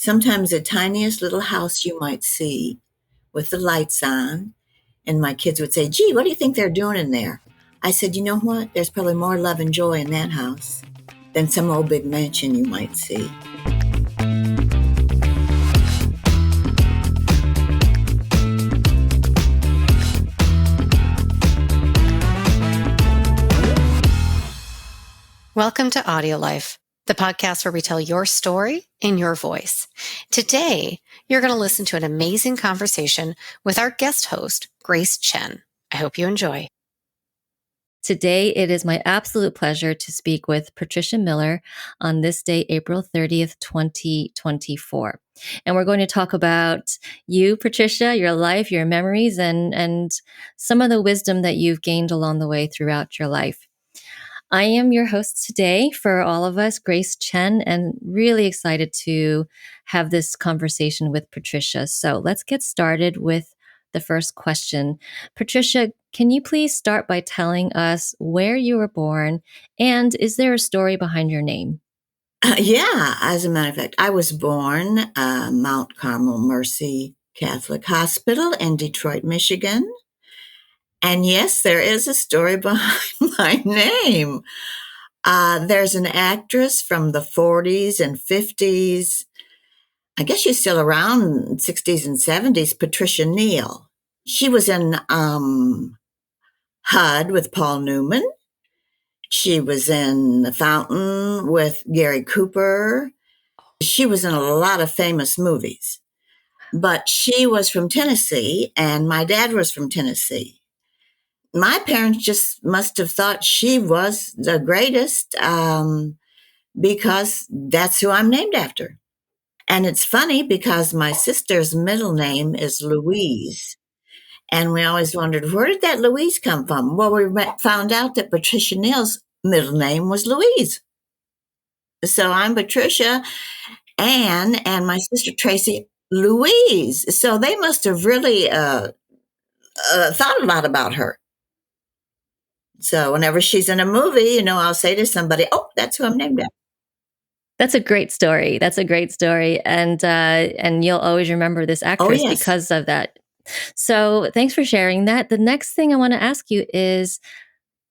sometimes the tiniest little house you might see with the lights on. And my kids would say, gee, what do you think they're doing in there? I said, you know what? There's probably more love and joy in that house than some old big mansion you might see. Welcome to AudioLife, the podcast where we tell your story in your voice. Today, you're going to listen to an amazing conversation with our guest host, Grace Chen. I hope you enjoy. Today, it is my absolute pleasure to speak with Patricia Miller on this day, April 30th, 2024. And we're going to talk about you, Patricia, your life, your memories, and some of the wisdom that you've gained along the way throughout your life. I am your host today for all of us, Grace Chen, and really excited to have this conversation with Patricia. So let's get started with the first question. Patricia, can you please start by telling us where you were born, and is there a story behind your name? Yeah, as a matter of fact, I was born Mount Carmel Mercy Catholic Hospital in Detroit, Michigan. And yes, there is a story behind my name. There's an actress from the 40s and 50s. I guess she's still around 60s and 70s, Patricia Neal. She was in HUD with Paul Newman. She was in The Fountain with Gary Cooper. She was in a lot of famous movies. But she was from Tennessee, and my dad was from Tennessee. My parents just must have thought she was the greatest because that's who I'm named after. And it's funny because my sister's middle name is Louise. And we always wondered, where did that Louise come from? Well, we found out that Patricia Neal's middle name was Louise. So I'm Patricia, Ann, and my sister Tracy, Louise. So they must have really thought a lot about her. So whenever she's in a movie, I'll say to somebody, oh, that's who I'm named after. That's a great story. That's a great story. And you'll always remember this actress because of that. So thanks for sharing that. The next thing I want to ask you is,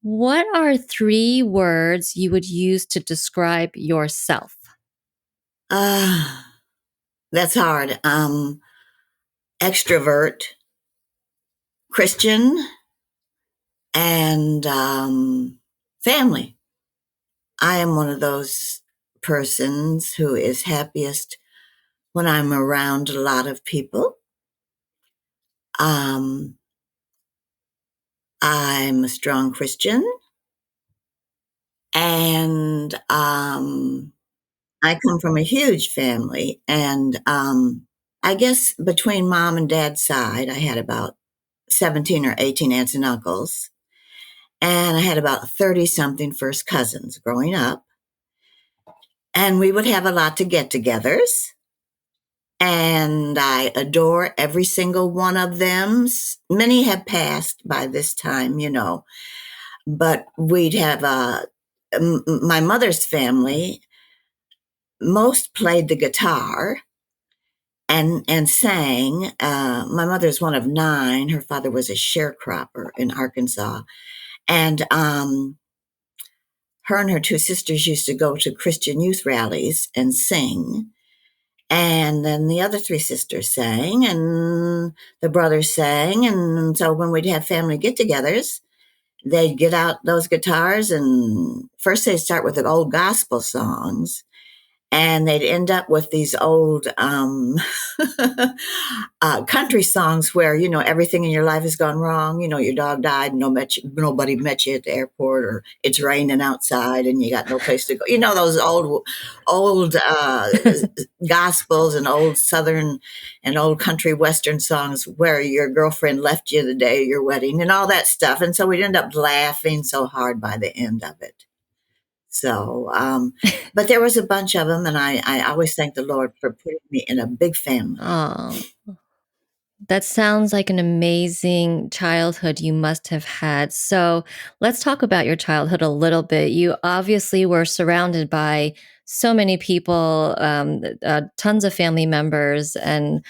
what are 3 words you would use to describe yourself? That's hard. Extrovert, Christian, and family. I am one of those persons who is happiest when I'm around a lot of people. I'm a strong Christian, and I come from a huge family, and I guess between mom and dad's side, I had about 17 or 18 aunts and uncles, and I had about 30-something first cousins growing up, and we would have a lot of get-togethers, and I adore every single one of them. Many have passed by this time, but we'd have my mother's family, most played the guitar and sang. My mother's one of 9. Her father was a sharecropper in Arkansas. And her and her 2 sisters used to go to Christian youth rallies and sing. And then the other 3 sisters sang, and the brothers sang. And so when we'd have family get-togethers, they'd get out those guitars, and first they'd start with the old gospel songs, and they'd end up with these old country songs where, everything in your life has gone wrong. Your dog died, and nobody met you at the airport, or it's raining outside and you got no place to go. Those old gospels and old Southern and old country Western songs where your girlfriend left you the day of your wedding and all that stuff. And so we'd end up laughing so hard by the end of it. So, but there was a bunch of them, and I always thank the Lord for putting me in a big family. Oh, that sounds like an amazing childhood you must have had. So let's talk about your childhood a little bit. You obviously were surrounded by so many people, tons of family members, and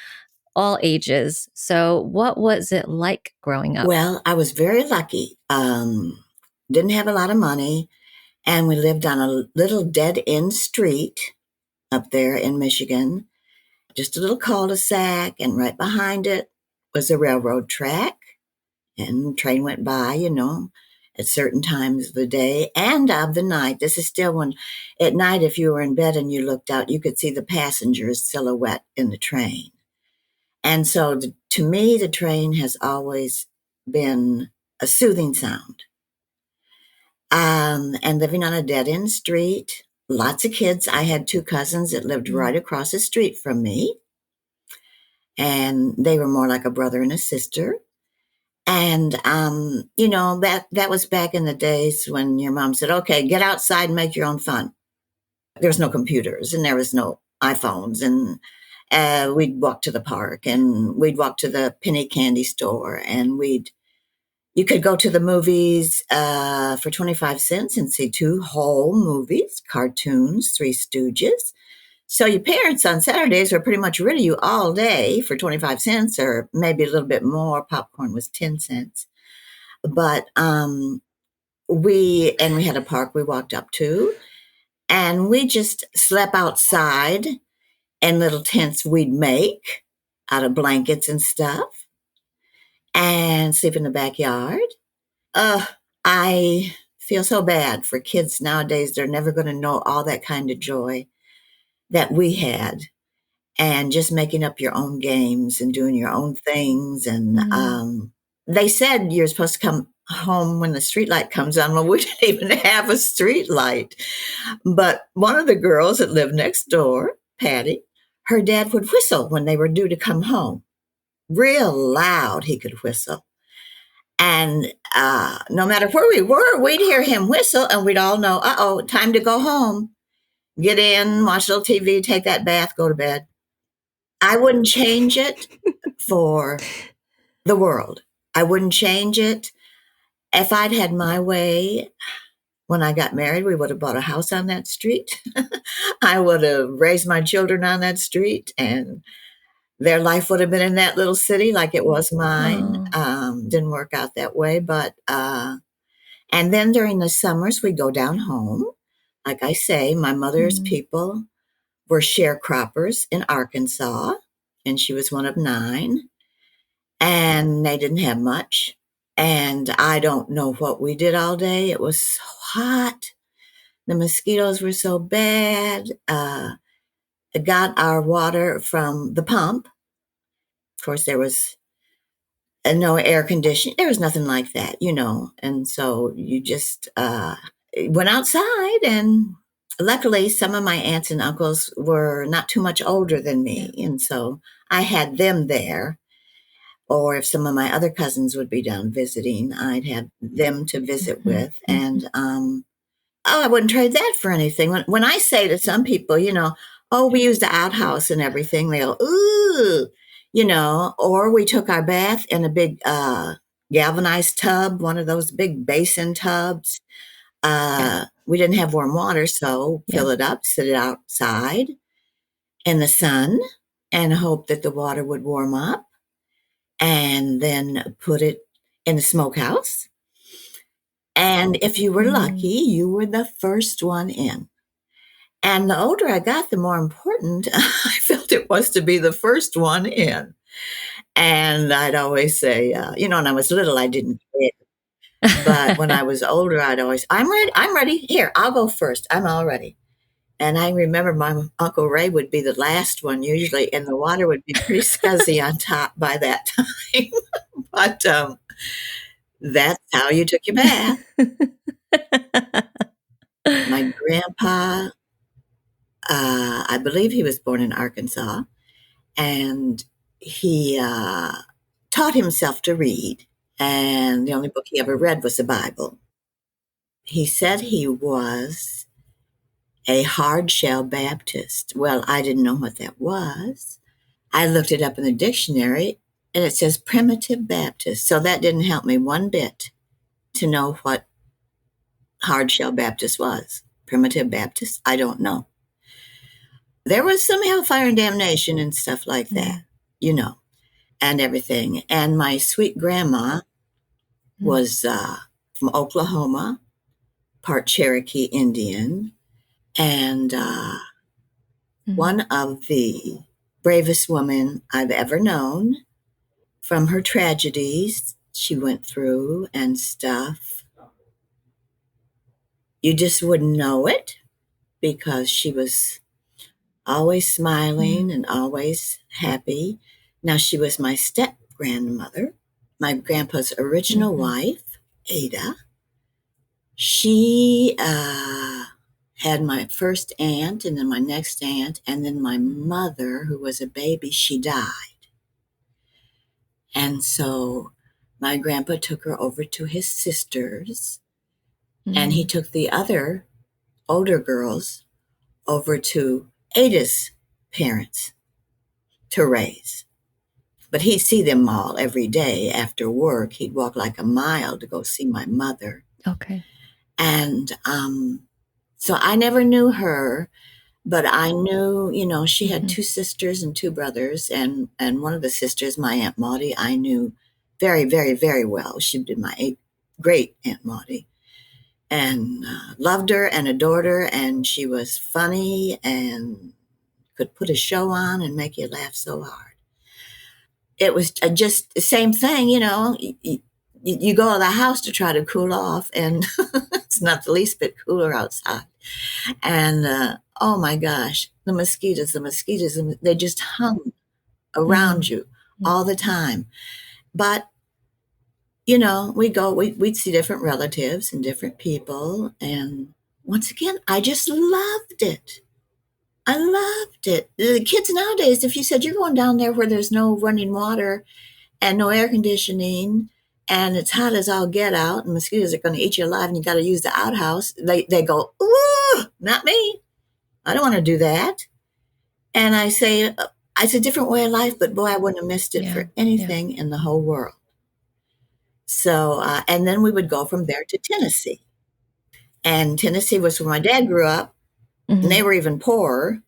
all ages. So, what was it like growing up? Well, I was very lucky. Didn't have a lot of money, and we lived on a little dead-end street up there in Michigan, just a little cul-de-sac, and right behind it was a railroad track, and the train went by, at certain times of the day and of the night. This is still when, at night, if you were in bed and you looked out, you could see the passengers' silhouette in the train. And so to me, the train has always been a soothing sound. And living on a dead-end street, lots of kids. I had 2 cousins that lived right across the street from me, and they were more like a brother and a sister. And, that was back in the days when your mom said, okay, get outside and make your own fun. There was no computers and there was no iPhones, and we'd walk to the park and we'd walk to the penny candy store, and you could go to the movies for 25 cents and see 2 whole movies, cartoons, Three Stooges. So your parents on Saturdays were pretty much rid of you all day for 25 cents or maybe a little bit more. Popcorn was 10 cents. But we had a park we walked up to, and we just slept outside in little tents we'd make out of blankets and stuff, and sleep in the backyard. I feel so bad for kids nowadays. They're never going to know all that kind of joy that we had, and just making up your own games and doing your own things. And they said you're supposed to come home when the street light comes on. Well, we didn't even have a street light. But one of the girls that lived next door, Patty, her dad would whistle when they were due to come home. Real loud, he could whistle. And no matter where we were, we'd hear him whistle, and we'd all know, uh-oh, time to go home. Get in, watch a little TV, take that bath, go to bed. I wouldn't change it for the world. I wouldn't change it. If I'd had my way when I got married, we would have bought a house on that street. I would have raised my children on that street, and their life would have been in that little city like it was mine. Didn't work out that way, but and then during the summers, we'd go down home. Like I say, my mother's people were sharecroppers in Arkansas, and she was one of 9, and they didn't have much. And I don't know what we did all day. It was so hot. The mosquitoes were so bad. Got our water from the pump. Of course, there was no air conditioning. There was nothing like that, And so you just went outside, and luckily some of my aunts and uncles were not too much older than me. And so I had them there. Or if some of my other cousins would be down visiting, I'd have them to visit with. And, I wouldn't trade that for anything. When I say to some people, oh, we used the outhouse and everything, they go, ooh, or we took our bath in a big galvanized tub, one of those big basin tubs. We didn't have warm water, so fill it up, sit it outside in the sun, and hope that the water would warm up, and then put it in the smokehouse. And if you were lucky, you were the first one in. And the older I got, the more important I felt it was to be the first one in. And I'd always say, when I was little, I didn't care. But when I was older, I'd always, I'm ready. Here, I'll go first. I'm all ready. And I remember my Uncle Ray would be the last one usually, and the water would be pretty scuzzy on top by that time. But that's how you took your bath. My grandpa, I believe he was born in Arkansas, and he taught himself to read. And the only book he ever read was the Bible. He said he was a hard-shell Baptist. Well, I didn't know what that was. I looked it up in the dictionary, and it says primitive Baptist. So that didn't help me one bit to know what hard-shell Baptist was. Primitive Baptist, I don't know. there was some hellfire and damnation and stuff like that, you know, and everything. And my sweet grandma was from Oklahoma, part Cherokee Indian, and one of the bravest women I've ever known. From her tragedies she went through and stuff, you just wouldn't know it because she was always smiling and always happy. Now, she was my step grandmother, my grandpa's original wife, Ada. She had my first aunt and then my next aunt, and then my mother, who was a baby, she died. And so my grandpa took her over to his sisters, and he took the other older girls over to Ada's parents to raise. But he'd see them all every day after work. He'd walk like a mile to go see my mother. Okay. And so I never knew her, but I knew, you know, she had two sisters and two brothers. And one of the sisters, my Aunt Maudie, I knew very, very, very well. She'd been my great Aunt Maudie. And loved her and adored her. And she was funny and could put a show on and make you laugh so hard. It was just the same thing, you know. You go to the house to try to cool off, and it's not the least bit cooler outside. And oh my gosh, the mosquitoes, they just hung around you all the time. But, you know, we'd see different relatives and different people. And once again, I just loved it. I loved it. The kids nowadays, if you said you're going down there where there's no running water and no air conditioning and it's hot as all get out and mosquitoes are going to eat you alive and you got to use the outhouse, they go, ooh, not me. I don't want to do that. And I say, it's a different way of life, but boy, I wouldn't have missed it for anything in the whole world. So, and then we would go from there to Tennessee. And Tennessee was where my dad grew up. And they were even poorer.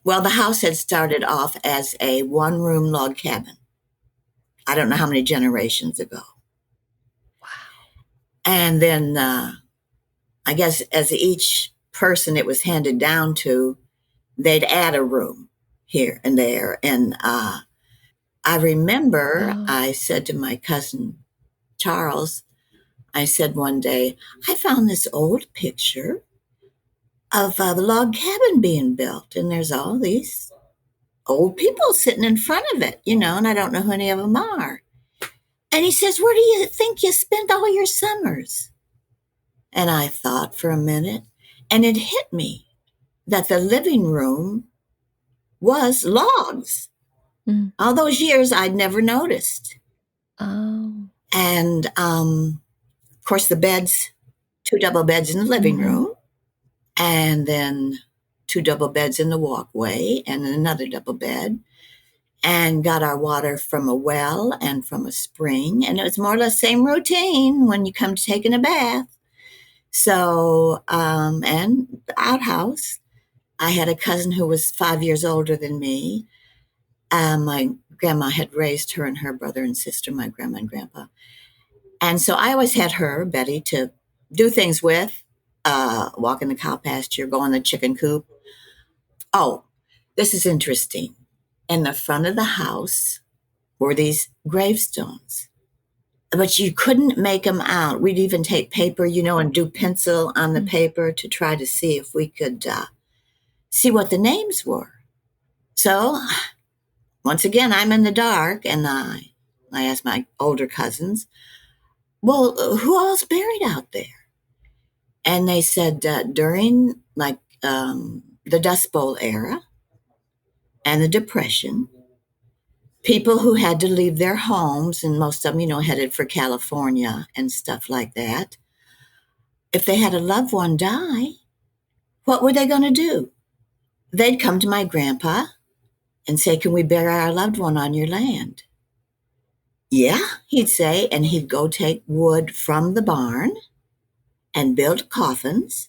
Well, the house had started off as a one-room log cabin. I don't know how many generations ago. Wow. And then I guess as each person it was handed down to, they'd add a room here and there. And I remember I said to my cousin Charles, I said one day, I found this old picture of the log cabin being built, and there's all these old people sitting in front of it, you know, and I don't know who any of them are. And he says, where do you think you spent all your summers? And I thought for a minute, and it hit me that the living room was logs. All those years I'd never noticed. And of course the beds, 2 double beds in the living room, and then 2 double beds in the walkway, and then another double bed, and got our water from a well and from a spring. And it was more or less same routine when you come to taking a bath. So, and the outhouse, I had a cousin who was 5 years older than me. My grandma had raised her and her brother and sister, my grandma and grandpa. And so I always had her, Betty, to do things with. Walk in the cow pasture, go in the chicken coop. Oh, this is interesting. In the front of the house were these gravestones, but you couldn't make them out. We'd even take paper, you know, and do pencil on the paper to try to see if we could see what the names were. So once again, I'm in the dark, and I asked my older cousins, well, who all's buried out there? And they said during like the Dust Bowl era and the Depression, people who had to leave their homes, and most of them, you know, headed for California and stuff like that, if they had a loved one die, what were they going to do? They'd come to my grandpa and say, can we bury our loved one on your land? Yeah, he'd say, and he'd go take wood from the barn and build coffins,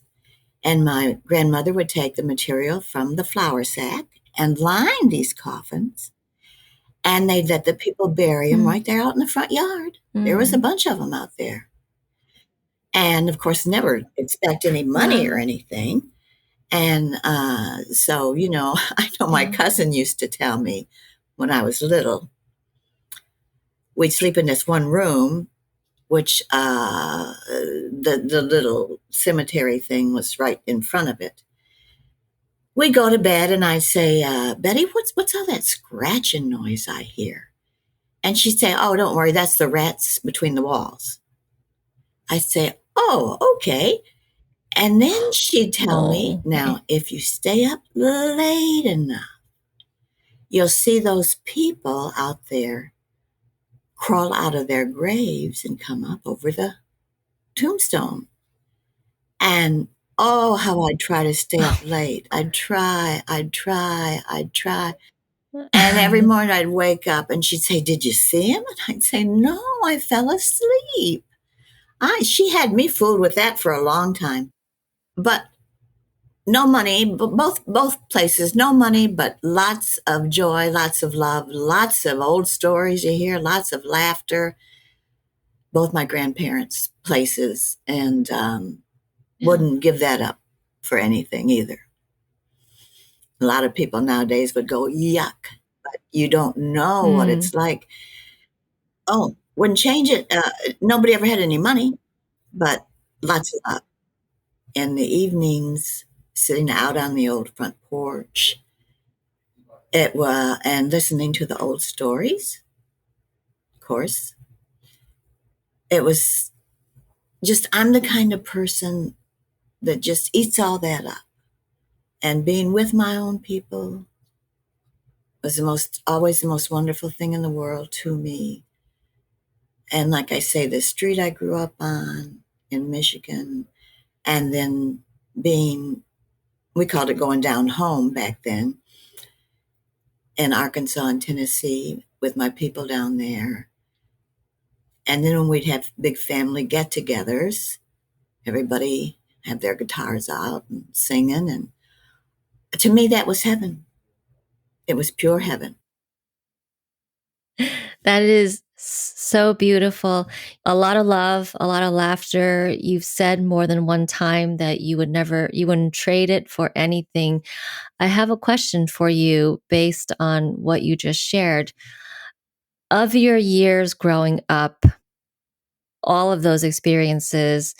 And my grandmother would take the material from the flour sack and line these coffins, and they'd let the people bury them right there out in the front yard. There was a bunch of them out there. And of course, never expect any money or anything. And so, I know my cousin used to tell me when I was little, we'd sleep in this one room, which the little cemetery thing was right in front of it. We'd go to bed, and I'd say, Betty, what's all that scratching noise I hear? And she'd say, oh, don't worry, that's the rats between the walls. I'd say, oh, okay. And then she'd tell me, now, if you stay up late enough, you'll see those people out there crawl out of their graves and come up over the tombstone. And oh, how I'd try to stay up late. I'd try. And every morning I'd wake up and she'd say, did you see him? And I'd say, no, I fell asleep. She had me fooled with that for a long time. But no money, both places, no money, but lots of joy, lots of love, lots of old stories you hear, lots of laughter. Both my grandparents' places, and wouldn't give that up for anything either. A lot of people nowadays would go, yuck, but you don't know what it's like. Oh, wouldn't change it. Nobody ever had any money, but lots of love. In the evenings, sitting out on the old front porch, and listening to the old stories, of course. It was just, I'm the kind of person that just eats all that up. And being with my own people was always the most wonderful thing in the world to me. And like I say, the street I grew up on in Michigan, and then we called it going down home back then, in Arkansas and Tennessee with my people down there. And then when we'd have big family get-togethers, everybody had their guitars out and singing. And to me, that was heaven. It was pure heaven. That is so beautiful. A lot of love, a lot of laughter. You've said more than one time that you wouldn't trade it for anything. I have a question for you based on what you just shared. Of your years growing up, all of those experiences,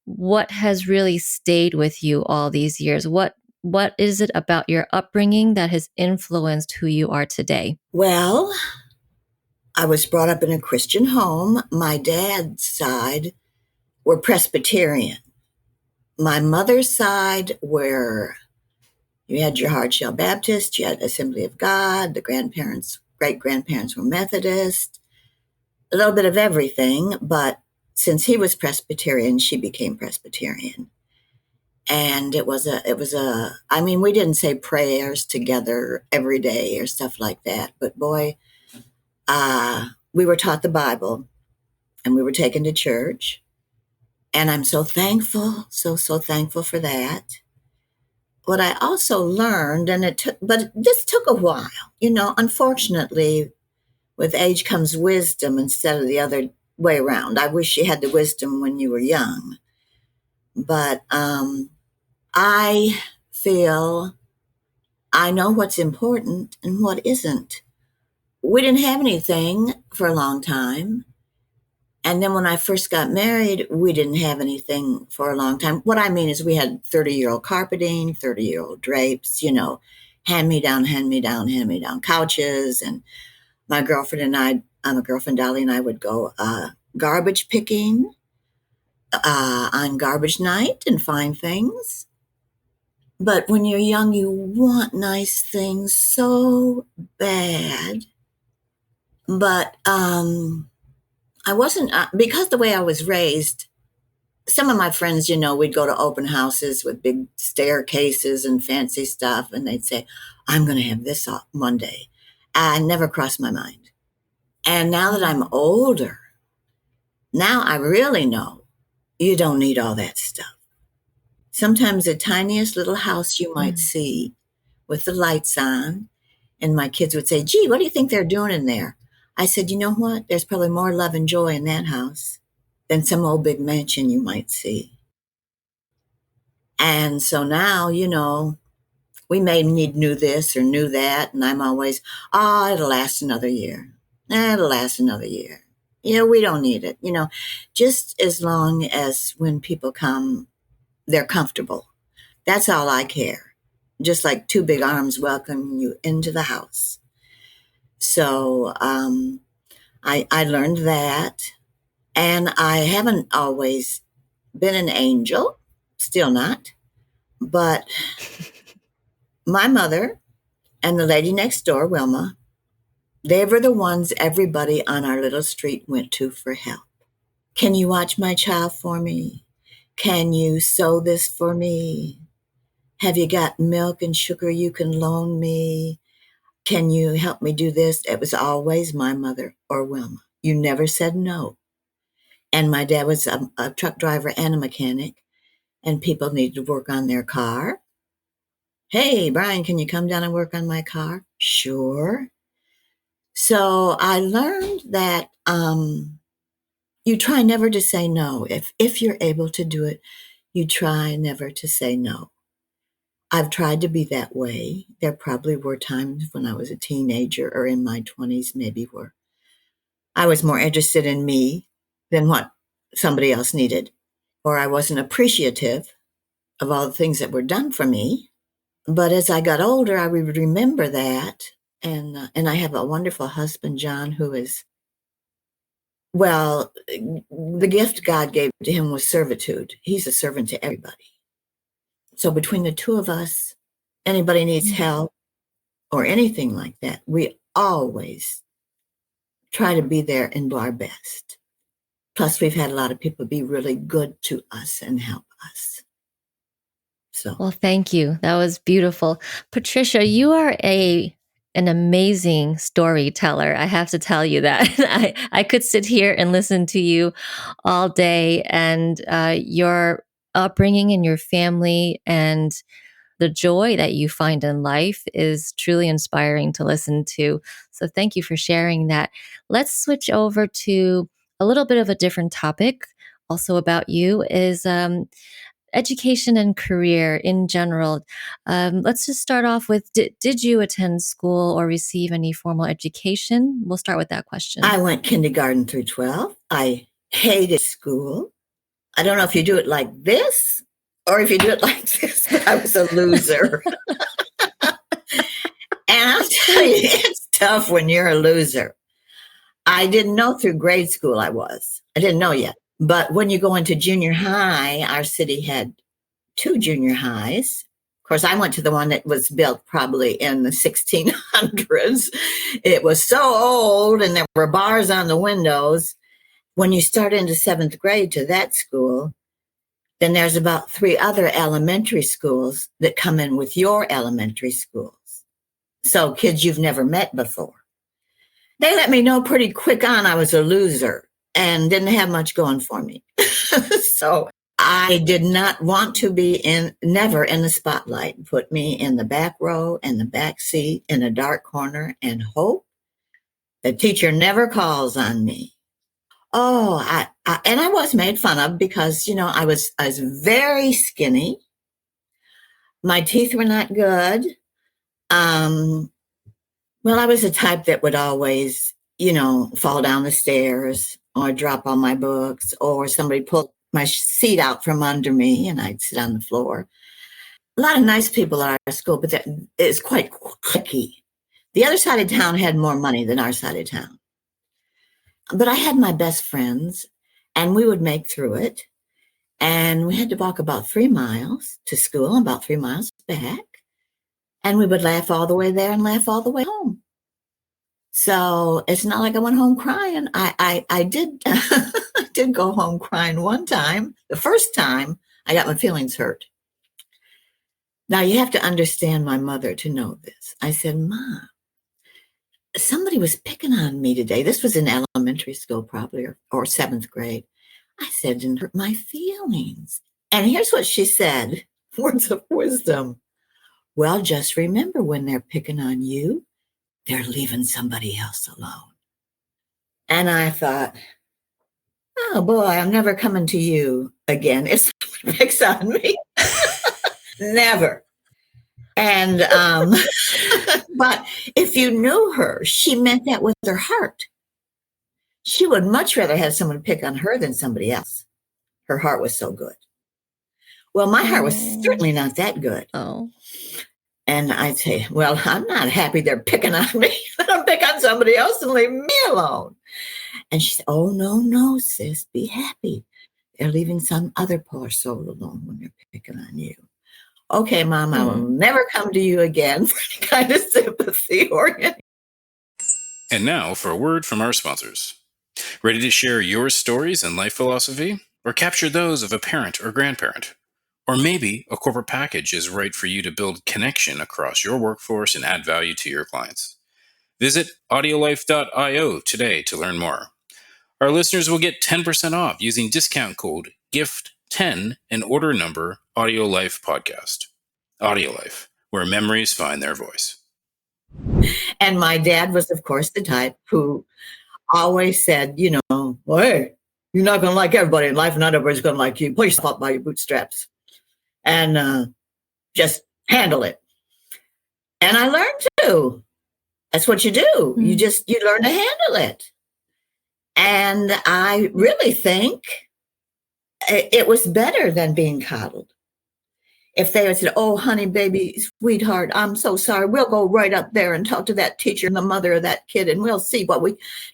what has really stayed with you all these years? What is it about your upbringing that has influenced who you are today? Well, I was brought up in a Christian home. My dad's side were Presbyterian. My mother's side were, you had your Hard Shell Baptist, you had Assembly of God, the great-grandparents were Methodist, a little bit of everything, but since he was Presbyterian, she became Presbyterian. And we didn't say prayers together every day or stuff like that, but boy, we were taught the Bible, and we were taken to church. And I'm so thankful, so thankful for that. What I also learned, but this took a while, unfortunately, with age comes wisdom instead of the other way around. I wish you had the wisdom when you were young. But I feel I know what's important and what isn't. We didn't have anything for a long time. And then when I first got married, we didn't have anything for a long time. What I mean is we had 30-year-old carpeting, 30-year-old drapes, hand-me-down couches. And my girlfriend Dolly and I would go garbage picking on garbage night and find things. But when you're young, you want nice things so bad. But I wasn't, because the way I was raised, some of my friends, we'd go to open houses with big staircases and fancy stuff, and they'd say, I'm going to have this one day. I never crossed my mind. And now that I'm older, now I really know you don't need all that stuff. Sometimes the tiniest little house you might see with the lights on, and my kids would say, gee, what do you think they're doing in there? I said, you know what? There's probably more love and joy in that house than some old big mansion you might see. And so now, we may need new this or new that. And I'm always, it'll last another year. It'll last another year. We don't need it. Just as long as when people come, they're comfortable. That's all I care. Just like two big arms welcoming you into the house. So I learned that. And I haven't always been an angel, still not. But my mother and the lady next door, Wilma, they were the ones everybody on our little street went to for help. Can you watch my child for me? Can you sew this for me? Have you got milk and sugar you can loan me? Can you help me do this? It was always my mother or Wilma. You never said no. And my dad was a truck driver and a mechanic, and people needed to work on their car. Hey, Brian, can you come down and work on my car? Sure. So I learned that you try never to say no. If you're able to do it, you try never to say no. I've tried to be that way. There probably were times when I was a teenager or in my 20s, maybe, where I was more interested in me than what somebody else needed, or I wasn't appreciative of all the things that were done for me. But as I got older, I would remember that. And I have a wonderful husband, John, who is, well, the gift God gave to him was servitude. He's a servant to everybody. So between the two of us, anybody needs help or anything like that, we always try to be there and do our best. Plus, we've had a lot of people be really good to us and help us. So, well, thank you. That was beautiful. Patricia, you are an amazing storyteller. I have to tell you that. I could sit here and listen to you all day, and your upbringing and your family and the joy that you find in life is truly inspiring to listen to. So thank you for sharing that. Let's switch over to a little bit of a different topic. Also about you is education and career in general. Let's just start off with, did you attend school or receive any formal education? We'll start with that question. I went kindergarten through 12. I hated school. I don't know if you do it like this or if you do it like this, but I was a loser. And I'll tell you, it's tough when you're a loser. I didn't know through grade school I was. I didn't know yet. But when you go into junior high, our city had 2 junior highs. Of course, I went to the one that was built probably in the 1600s. It was so old and there were bars on the windows. When you start into 7th grade to that school, then there's about 3 other elementary schools that come in with your elementary schools. So kids you've never met before. They let me know pretty quick on I was a loser and didn't have much going for me. So I did not want to be never in the spotlight. Put me in the back row and the back seat in a dark corner and hope the teacher never calls on me. Oh, and I was made fun of because, I was very skinny. My teeth were not good. Well, I was the type that would always, fall down the stairs or drop all my books, or somebody pulled my seat out from under me and I'd sit on the floor. A lot of nice people at our school, but it's quite cliquey. The other side of town had more money than our side of town. But I had my best friends, and we would make through it. And we had to walk about 3 miles to school and about 3 miles back. And we would laugh all the way there and laugh all the way home. So it's not like I went home crying. I did I did go home crying one time. The first time I got my feelings hurt. Now you have to understand my mother to know this. I said, Mom, somebody was picking on me today. This was in elementary school probably, or 7th grade. I said, didn't hurt my feelings. And here's what she said. Words of wisdom. Well, just remember when they're picking on you, they're leaving somebody else alone. And I thought, oh boy, I'm never coming to you again if someone picks on me. Never. And, but if you knew her, she meant that with her heart. She would much rather have someone pick on her than somebody else. Her heart was so good. Well, my heart was certainly not that good. Oh. And I'd say, well, I'm not happy they're picking on me. Let them pick on somebody else and leave me alone. And she said, oh, no, sis, be happy. They're leaving some other poor soul alone when they're picking on you. Okay, Mom, I will never come to you again for any kind of sympathy or anything. And now for a word from our sponsors. Ready to share your stories and life philosophy? Or capture those of a parent or grandparent? Or maybe a corporate package is right for you to build connection across your workforce and add value to your clients. Visit audiolife.io today to learn more. Our listeners will get 10% off using discount code GIFT10 and order number AudioLife Podcast. AudioLife, where memories find their voice. And my dad was, of course, the type who always said, well, hey, you're not going to like everybody in life, and not everybody's going to like you. Pull yourself up by your bootstraps and just handle it. And I learned to. That's what you do. You learn to handle it. And I really think it was better than being coddled. If they would say, oh, honey, baby, sweetheart, I'm so sorry. We'll go right up there and talk to that teacher and the mother of that kid, and we'll see what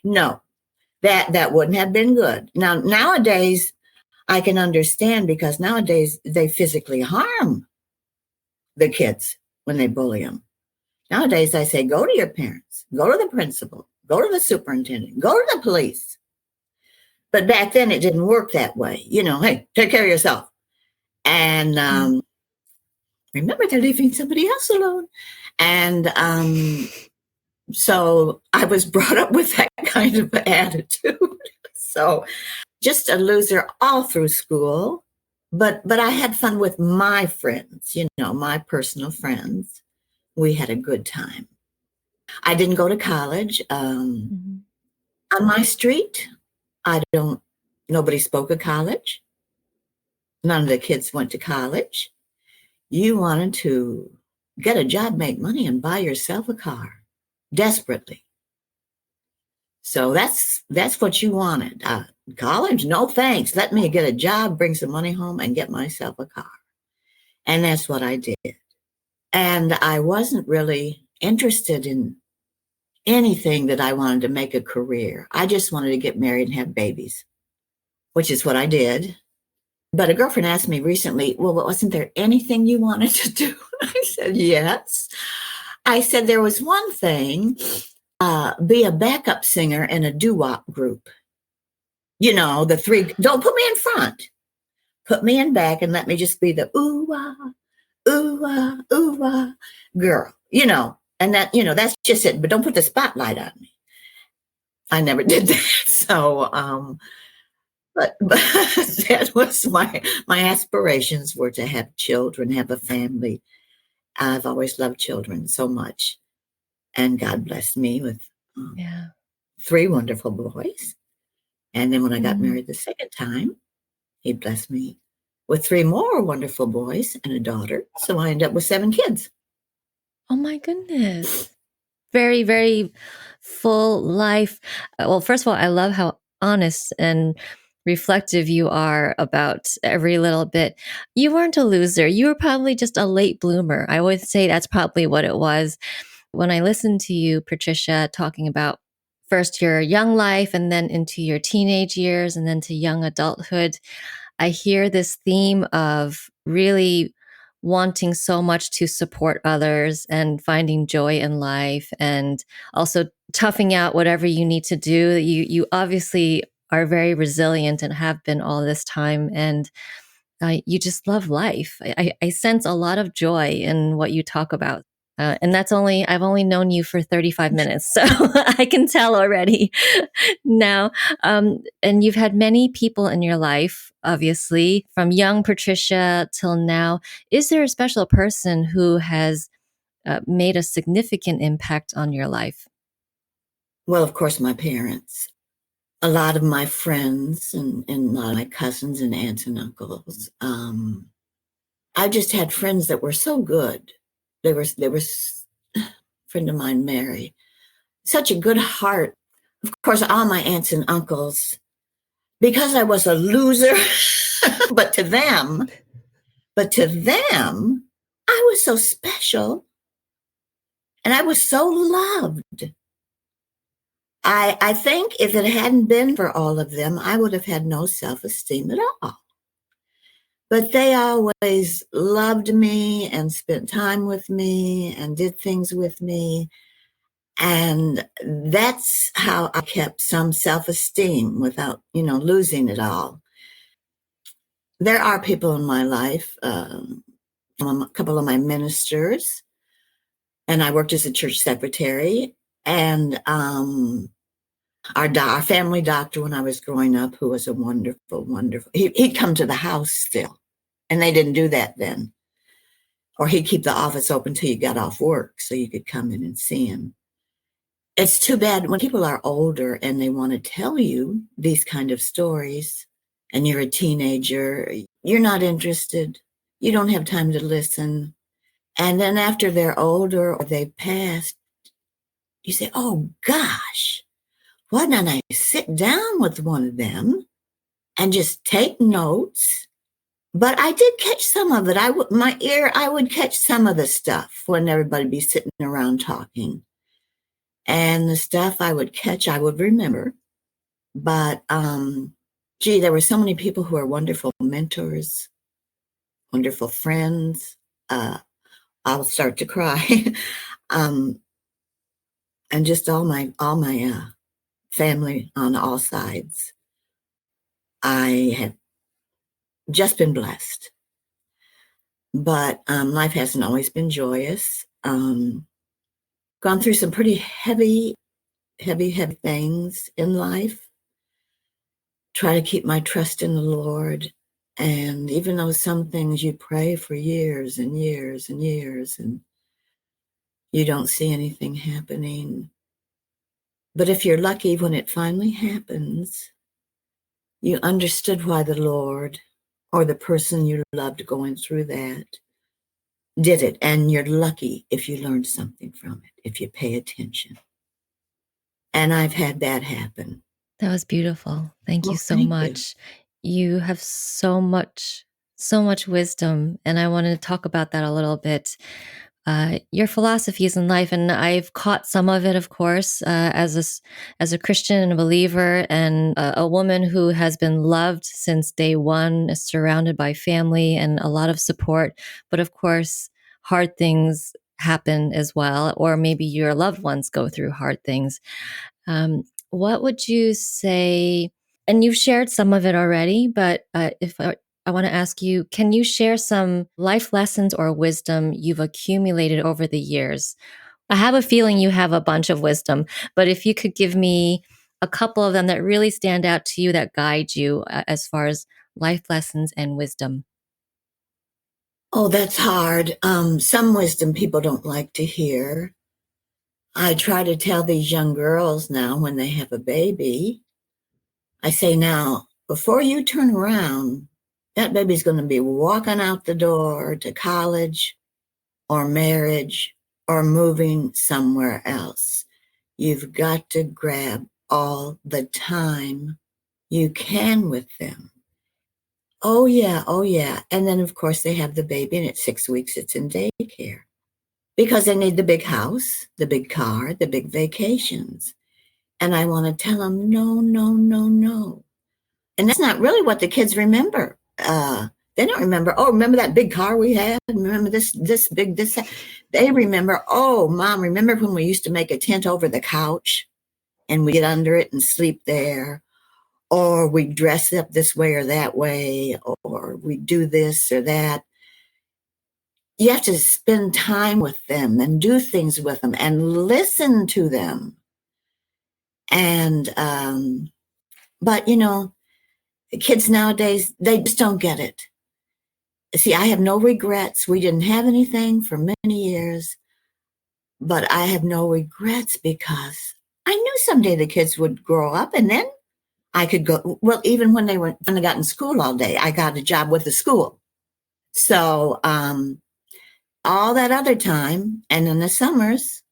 no, that wouldn't have been good. Now, nowadays, I can understand, because nowadays they physically harm the kids when they bully them. Nowadays, I say, go to your parents, go to the principal, go to the superintendent, go to the police. But back then, it didn't work that way. Hey, take care of yourself. And remember, they're leaving somebody else alone. And so I was brought up with that kind of attitude. So just a loser all through school. But I had fun with my friends, my personal friends. We had a good time. I didn't go to college. On my street, nobody spoke of college. None of the kids went to college. You wanted to get a job, make money, and buy yourself a car desperately. So that's what you wanted. College? No, thanks. Let me get a job, bring some money home, and get myself a car. And that's what I did. And I wasn't really interested in anything that I wanted to make a career. I just wanted to get married and have babies, which is what I did. But a girlfriend asked me recently, well, wasn't there anything you wanted to do? I said, yes. I said, there was one thing, be a backup singer in a doo-wop group. The three, don't put me in front. Put me in back and let me just be the ooh-ah, ooh-ah, ooh-ah girl, and that, that's just it. But don't put the spotlight on me. I never did that. So, but that was my aspirations were to have children, have a family. I've always loved children so much. And God blessed me with 3 wonderful boys. And then when I got married the second time, he blessed me with 3 more wonderful boys and a daughter. So I ended up with 7 kids. Oh my goodness. Very, very full life. Well, first of all, I love how honest and reflective you are about every little bit. You weren't a loser. You were probably just a late bloomer. I would say that's probably what it was. When I listened to you, Patricia, talking about first your young life and then into your teenage years and then to young adulthood, I hear this theme of really wanting so much to support others and finding joy in life and also toughing out whatever you need to do. You obviously are very resilient and have been all this time, and you just love life. I sense a lot of joy in what you talk about. And I've only known you for 35 minutes, so I can tell already now. And you've had many people in your life, obviously, from young Patricia till now. Is there a special person who has made a significant impact on your life? Well, of course, my parents. A lot of my friends and a lot of my cousins and aunts and uncles. I just had friends that were so good. There was a friend of mine, Mary, such a good heart. Of course, all my aunts and uncles, because I was a loser, but to them, I was so special and I was so loved. I think if it hadn't been for all of them, I would have had no self-esteem at all. But they always loved me and spent time with me and did things with me. And that's how I kept some self-esteem without, losing it all. There are people in my life, a couple of my ministers, and I worked as a church secretary, and our family doctor when I was growing up, who was a wonderful, wonderful, he'd come to the house still, and they didn't do that then. Or he'd keep the office open till you got off work so you could come in and see him. It's too bad when people are older and they want to tell you these kind of stories and you're a teenager, you're not interested. You don't have time to listen. And then after they're older or they've passed, you say, oh gosh, why don't I sit down with one of them and just take notes? But I did catch some of it. I would catch some of the stuff when everybody be sitting around talking. And the stuff I would catch, I would remember. But, there were so many people who are wonderful mentors, wonderful friends. I'll start to cry. And just all my family on all sides. I have just been blessed. But life hasn't always been joyous. Gone through some pretty heavy things in life. Try to keep my trust in the Lord. And even though some things you pray for years and years and years and you don't see anything happening. But if you're lucky when it finally happens, you understood why the Lord or the person you loved going through that did it. And you're lucky if you learned something from it, if you pay attention. And I've had that happen. That was beautiful. Thank you so thank much. You have so much wisdom, and I want to talk about that a little bit. Your philosophies in life, and I've caught some of it, of course, as a Christian and a believer, and a woman who has been loved since day one, is surrounded by family and a lot of support. But of course, hard things happen as well, or maybe your loved ones go through hard things. What would you say? And you've shared some of it already, but if I want to ask you, can you share some life lessons or wisdom you've accumulated over the years? I have a feeling you have a bunch of wisdom, but if you could give me a couple of them that really stand out to you, that guide you as far as life lessons and wisdom. Oh, that's hard. Some wisdom people don't like to hear. I try to tell these young girls now when they have a baby, I say, now, before you turn around, that baby's going to be walking out the door to college or marriage or moving somewhere else. You've got to grab all the time you can with them. Oh, yeah, oh, yeah. And then, of course, they have the baby, and at 6 weeks, it's in daycare because they need the big house, the big car, the big vacations. And I want to tell them, no, no, no, no. And that's not really what the kids remember. They don't remember, oh, remember that big car we had? Remember this big, this. They remember, oh, Mom, remember when we used to make a tent over the couch and we get under it and sleep there? Or we dress up this way or that way, or we do this or that. you have to spend time with them and do things with them and listen to them. And, but kids nowadays, they just don't get it. See, I have no regrets. We didn't have anything for many years, but I have no regrets because I knew someday the kids would grow up and then I could go. Well, even when they got in school all day, I got a job with the school. So, all that other time and in the summers,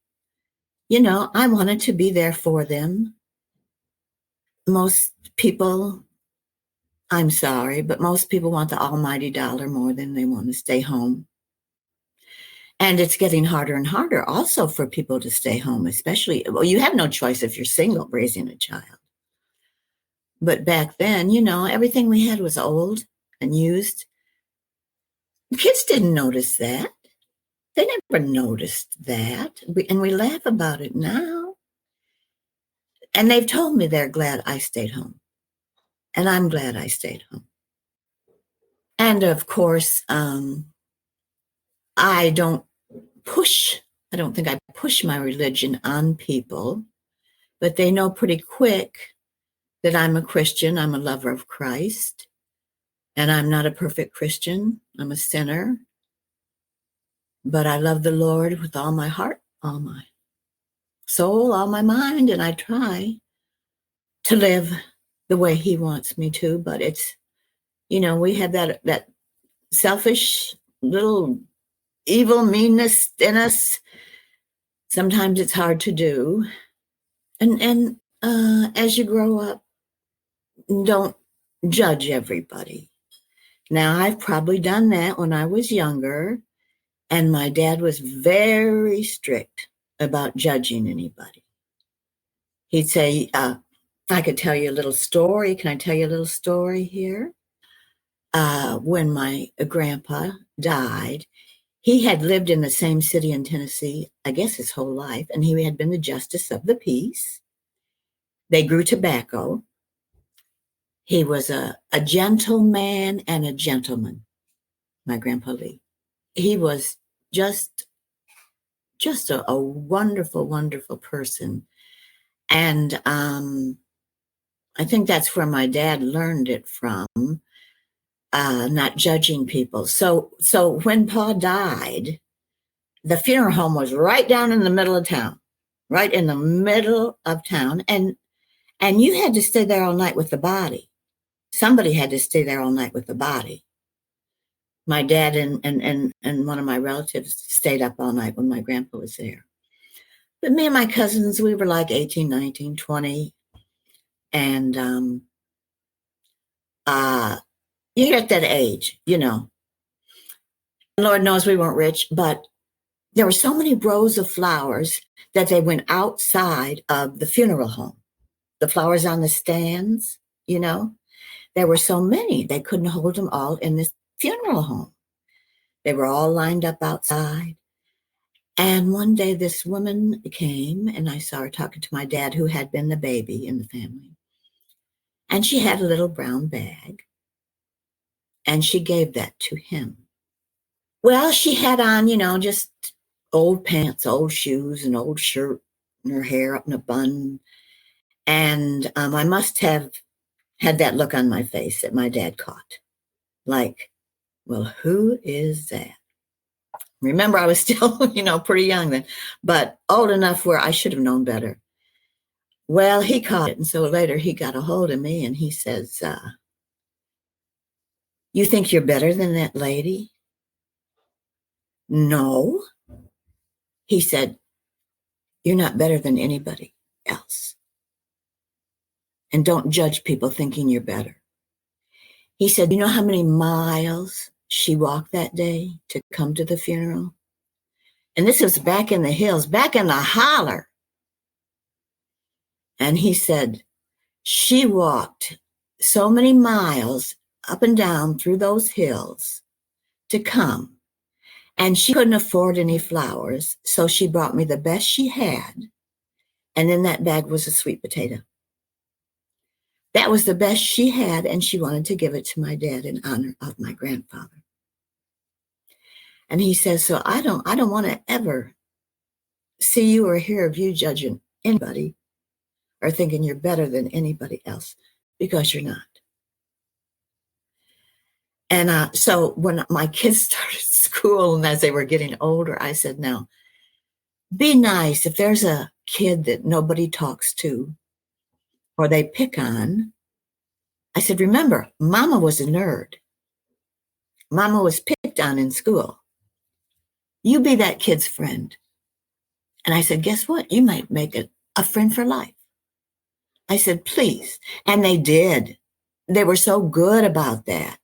I wanted to be there for them. Most people, I'm sorry, but most people want the almighty dollar more than they want to stay home. And it's getting harder and harder also for people to stay home, especially, well, you have no choice if you're single raising a child. But back then, everything we had was old and used. Kids didn't notice that. They never noticed that. And we laugh about it now. And they've told me they're glad I stayed home. And I'm glad I stayed home. And of course, I don't think I push my religion on people, but they know pretty quick that I'm a Christian. I'm a lover of Christ. And I'm not a perfect Christian. I'm a sinner. But I love the Lord with all my heart, all my soul, all my mind, and I try to live the way he wants me to. But it's, we have that selfish little evil meanness in us. Sometimes it's hard to do. And as you grow up, don't judge everybody. Now, I've probably done that when I was younger, and my dad was very strict about judging anybody. He'd say, I could tell you a little story. Can I tell you a little story here? When my grandpa died, he had lived in the same city in Tennessee, I guess his whole life, and he had been the justice of the peace. They grew tobacco. He was a gentleman and a gentleman, my Grandpa Lee. He was just a wonderful, wonderful person. And I think that's where my dad learned it from, not judging people. So when Pa died, the funeral home was right down in the middle of town, right in the middle of town. And you had to stay there all night with the body. Somebody had to stay there all night with the body. My dad and one of my relatives stayed up all night when my grandpa was there. But me and my cousins, we were like 18, 19, 20. And you're at that age, Lord knows we weren't rich, but there were so many rows of flowers that they went outside of the funeral home. The flowers on the stands, there were so many, they couldn't hold them all in this funeral home. They were all lined up outside. And one day this woman came and I saw her talking to my dad, who had been the baby in the family. And she had a little brown bag. And she gave that to him. Well, she had on, just old pants, old shoes, an old shirt, and her hair up in a bun. And I must have had that look on my face that my dad caught. Like, well, who is that? Remember, I was still, pretty young then, but old enough where I should have known better. Well, he caught it. And so later he got a hold of me and he says, you think you're better than that lady? No. He said, you're not better than anybody else. And don't judge people thinking you're better. He said, you know how many miles she walked that day to come to the funeral? And this was back in the hills, back in the holler. And he said, she walked so many miles up and down through those hills to come. And she couldn't afford any flowers, so she brought me the best she had. And in that bag was a sweet potato. That was the best she had, and she wanted to give it to my dad in honor of my grandfather. And he says, so I don't want to ever see you or hear of you judging anybody or thinking you're better than anybody else, because you're not. And so when my kids started school and as they were getting older, I said, now, be nice. If there's a kid that nobody talks to or they pick on, I said, remember, Mama was a nerd. Mama was picked on in school. You be that kid's friend. And I said, guess what? You might make a friend for life. I said, please. And they did. They were so good about that.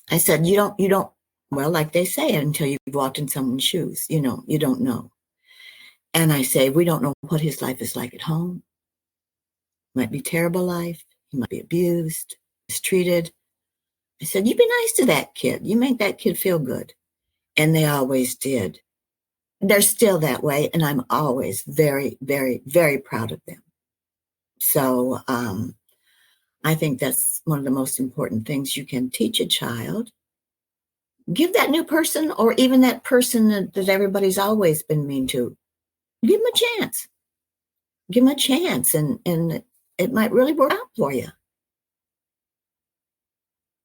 I said, you don't, well, like they say, until you've walked in someone's shoes, you don't know. And I say, we don't know what his life is like at home. Might be terrible life. He might be abused, mistreated. I said, you be nice to that kid. You make that kid feel good. And they always did. They're still that way. And I'm always very, very, very proud of them. So I think that's one of the most important things you can teach a child. Give that new person, or even that person that everybody's always been mean to, give them a chance. Give them a chance, and it might really work out for you.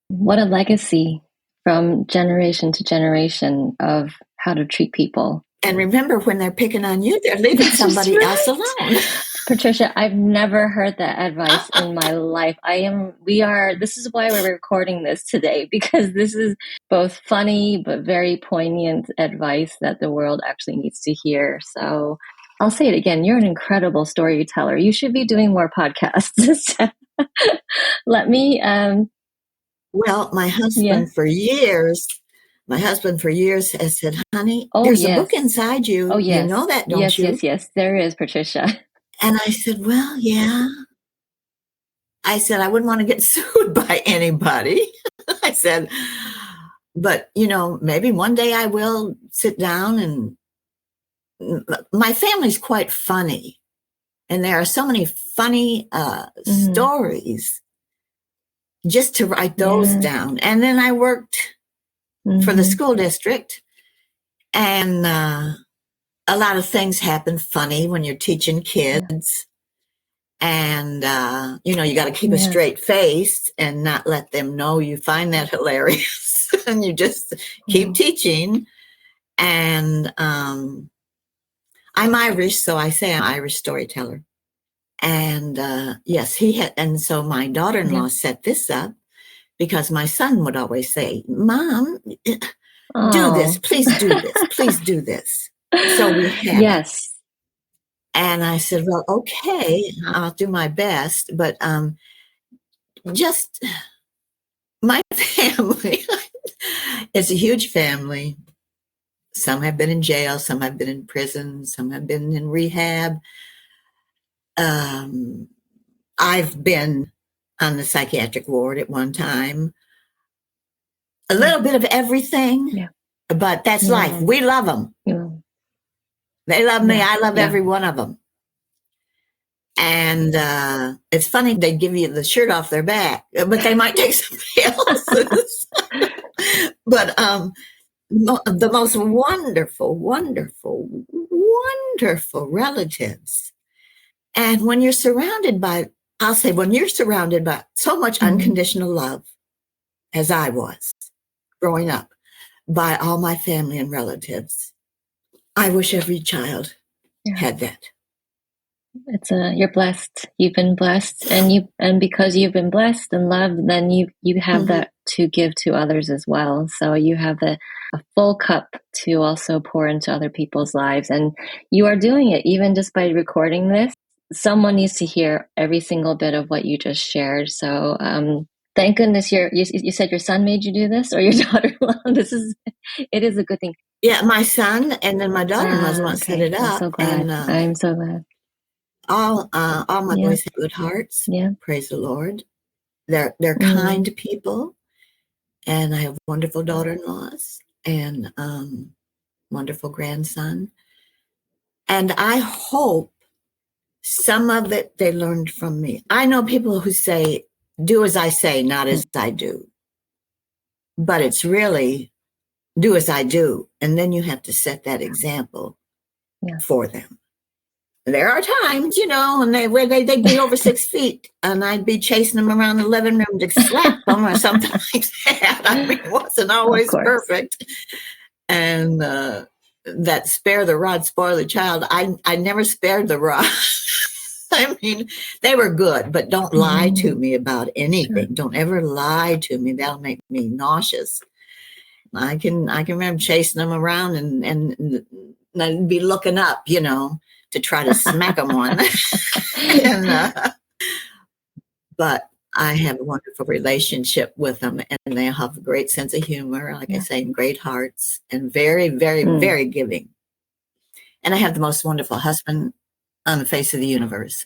What a legacy from generation to generation of how to treat people. And remember, when they're picking on you, they're leaving somebody else alone. Patricia, I've never heard that advice in my life. This is why we're recording this today, because this is both funny but very poignant advice that the world actually needs to hear. So I'll say it again. You're an incredible storyteller. You should be doing more podcasts. Let me... Well, my husband for years has said, honey, there's a book inside you. Oh, yes. You know that, don't you? Yes, there is, Patricia. And I said, well, yeah. I said, I wouldn't want to get sued by anybody. I said, but, maybe one day I will sit down, and my family's quite funny. And there are so many funny stories just to write those down. And then I worked for the school district, and a lot of things happen funny when you're teaching kids. And, you got to keep a straight face and not let them know you find that hilarious. And you just keep teaching. And I'm Irish, so I say I'm Irish storyteller. And yes, and so my daughter-in-law set this up because my son would always say, Mom, do this, please do this, please do this. So we had it. And I said, well, okay, I'll do my best. But just my family, it's a huge family. Some have been in jail, some have been in prison, some have been in rehab. I've been on the psychiatric ward at one time. A little bit of everything, but that's life. We love them. They love me. I love every one of them. And it's funny, they give you the shirt off their back, but they might take somebody else's. But the most wonderful, wonderful, wonderful relatives. And when you're surrounded by so much unconditional love, as I was growing up, by all my family and relatives, I wish every child had that. You're blessed. You've been blessed, and because you've been blessed and loved, then you have that to give to others as well. So you have a full cup to also pour into other people's lives, and you are doing it even just by recording this. Someone needs to hear every single bit of what you just shared. So thank goodness you said your son made you do this, or your daughter-in-law. It is a good thing. Yeah, my son, and then my daughter-in-law's one set it up. I'm so glad. I'm so glad. All my boys have good hearts. Praise the Lord. They're kind people, and I have wonderful daughter-in-laws and wonderful grandson. And I hope some of it they learned from me. I know people who say, "Do as I say, not as I do," but it's really do as I do. And then you have to set that example for them. There are times, where they'd be over 6 feet and I'd be chasing them around the living room to slap them or something like that. I mean, it wasn't always perfect. And that spare the rod, spoil the child. I never spared the rod. I mean, they were good, but don't lie to me about anything. Sure. Don't ever lie to me. That'll make me nauseous. I can remember chasing them around and I'd be looking up, to try to smack them one. But I have a wonderful relationship with them, and they have a great sense of humor, like I say, and great hearts, and very, very, very giving. And I have the most wonderful husband on the face of the universe.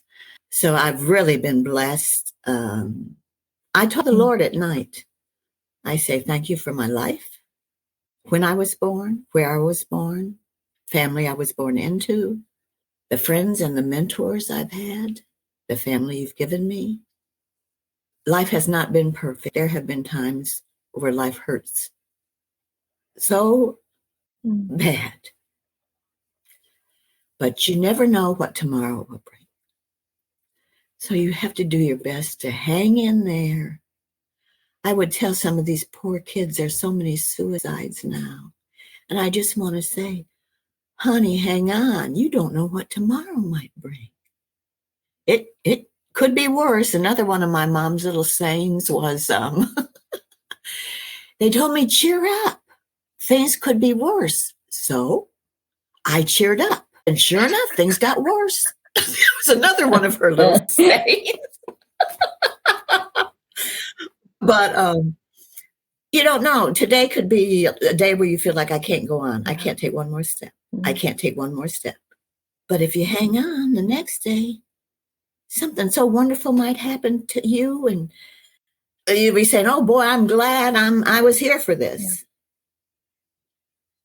So I've really been blessed. I taught the Lord at night. I say, thank you for my life. When I was born, where I was born, family I was born into, the friends and the mentors I've had, the family you've given me. Life has not been perfect. There have been times where life hurts so bad. But you never know what tomorrow will bring. So you have to do your best to hang in there. I would tell some of these poor kids, there's so many suicides now. And I just want to say, honey, hang on. You don't know what tomorrow might bring. It could be worse. Another one of my mom's little sayings was, they told me, cheer up. Things could be worse. So I cheered up. And sure enough, things got worse. That was another one of her little sayings. But you don't know. Today could be a day where you feel like I can't go on. I can't take one more step. I can't take one more step. But if you hang on, the next day, something so wonderful might happen to you, and you'll be saying, "Oh boy, I'm glad I was here for this."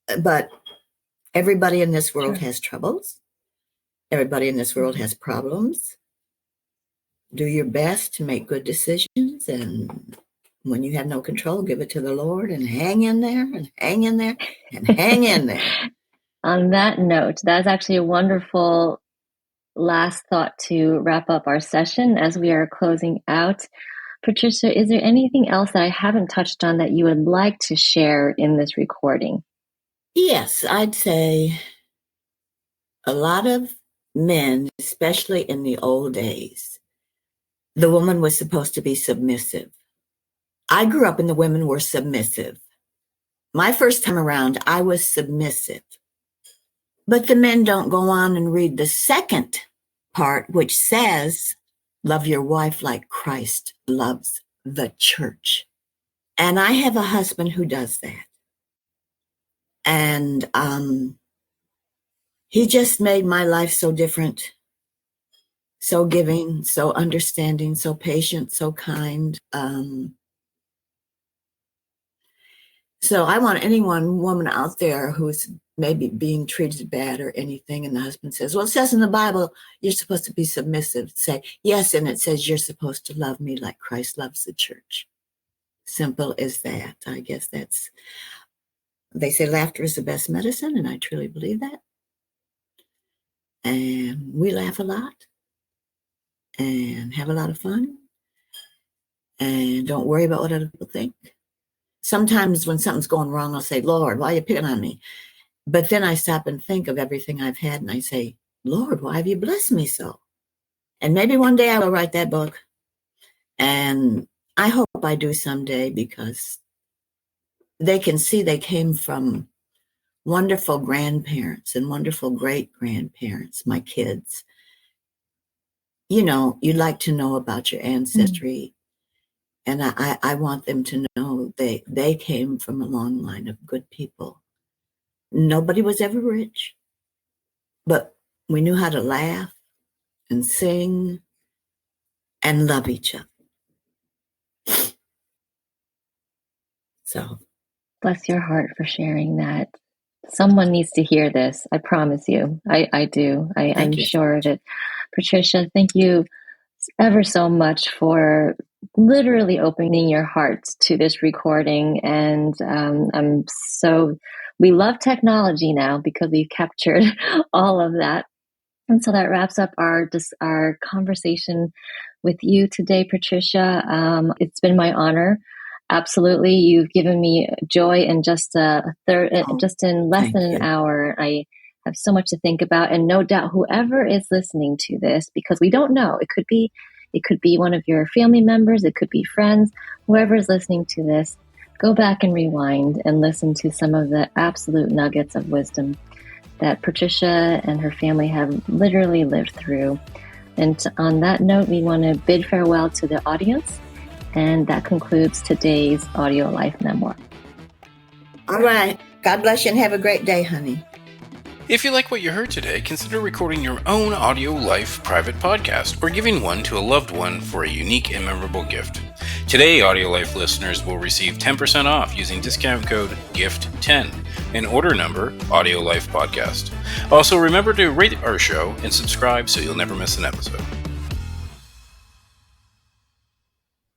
Yeah. But everybody in this world has troubles. Everybody in this world has problems. Do your best to make good decisions, and when you have no control, give it to the Lord and hang in there and hang in there and hang in there. On that note, that's actually a wonderful last thought to wrap up our session as we are closing out. Patricia, is there anything else that I haven't touched on that you would like to share in this recording? Yes, I'd say a lot of men, especially in the old days, the woman was supposed to be submissive. I grew up and the women were submissive. My first time around, I was submissive. But the men don't go on and read the second part, which says, love your wife like Christ loves the church. And I have a husband who does that. And he just made my life so different, so giving, so understanding, so patient, so kind. So I want any woman out there who's maybe being treated bad or anything, and the husband says, well, it says in the Bible, you're supposed to be submissive. Say, yes, and it says you're supposed to love me like Christ loves the church. Simple as that. I guess they say laughter is the best medicine, and I truly believe that. And we laugh a lot and have a lot of fun and don't worry about what other people think. Sometimes when something's going wrong, I'll say, Lord, why are you picking on me? But then I stop and think of everything I've had, and I say, Lord, why have you blessed me so? And maybe one day I will write that book. And I hope I do someday, because they can see they came from wonderful grandparents and wonderful great-grandparents, my kids. You know, you'd like to know about your ancestry. And I want them to know they came from a long line of good people. Nobody was ever rich, but we knew how to laugh and sing and love each other. So. Bless your heart for sharing that. Someone needs to hear this. I promise you. I do. I'm sure of it. Patricia, thank you ever so much for literally opening your heart to this recording. And we love technology now because we've captured all of that. And so that wraps up our conversation with you today, Patricia. It's been my honor. Absolutely. You've given me joy in just just in less than an hour. I have so much to think about, and no doubt whoever is listening to this, because we don't know, it could be one of your family members, it could be friends, whoever is listening to this, go back and rewind and listen to some of the absolute nuggets of wisdom that Patricia and her family have literally lived through. And on that note, we want to bid farewell to the audience. And that concludes today's AudioLife memoir. All right. God bless you and have a great day, honey. If you like what you heard today, consider recording your own AudioLife private podcast or giving one to a loved one for a unique and memorable gift. Today, AudioLife listeners will receive 10% off using discount code GIFT10 and order number AudioLife Podcast. Also, remember to rate our show and subscribe so you'll never miss an episode.